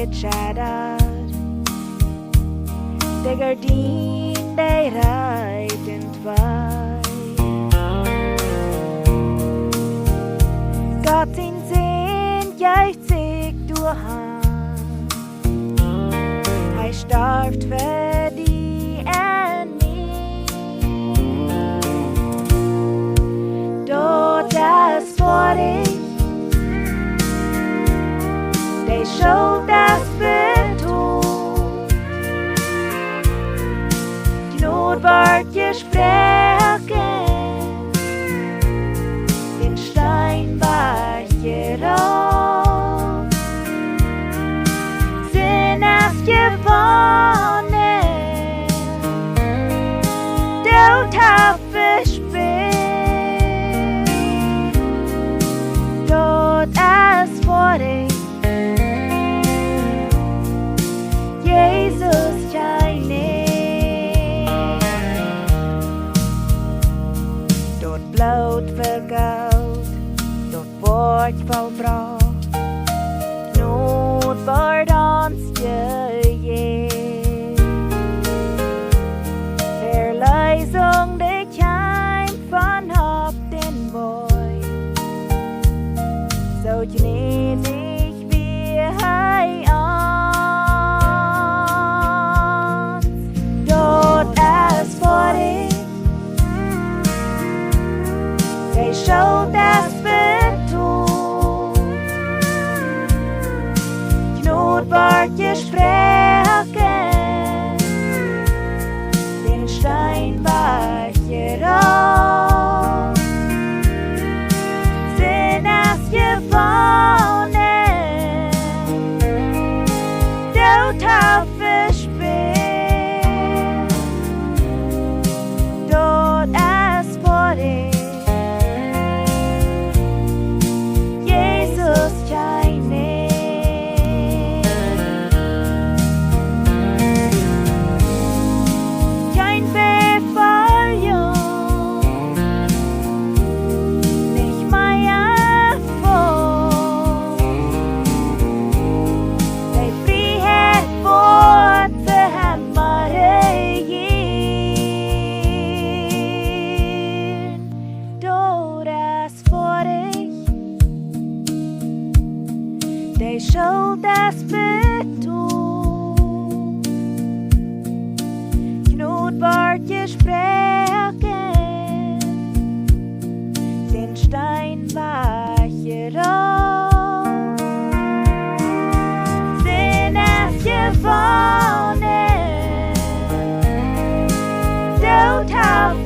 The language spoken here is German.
reet, scheddad. Dee Gardien, die reit in Twee. Gott sien, jeeft durch haft. Hij storft für die en mij. Dout Es Foadich, die schult es betolt. Jnod wort jesproaken, den Stein wajch, jerolt. Sien jewonnen, Doot haft vespält. Daut Es Foadich, Kjeenijch. Doot bloot vegoot, Doot wajch volbracht. Jnod wort ons ieed. Verleisung de keim van haft in boy. So Kjeenijch wie hij ons. Daut Es Foadich, die schult es betolt. Jnod wort jesproaken, den Stein wajch, jerolt. Sien jewonnen, Dout haft vespält. Daut Es Foadich, Kjeenijch. Kein Verfallung, nicht mehr vor. Die Freiheit wort rejier'n. Daut Es Foadich, die schult es betolt. Jnod wort jesproaken, den Stein wajch, jerolt. Sien jewonnen, Dout haft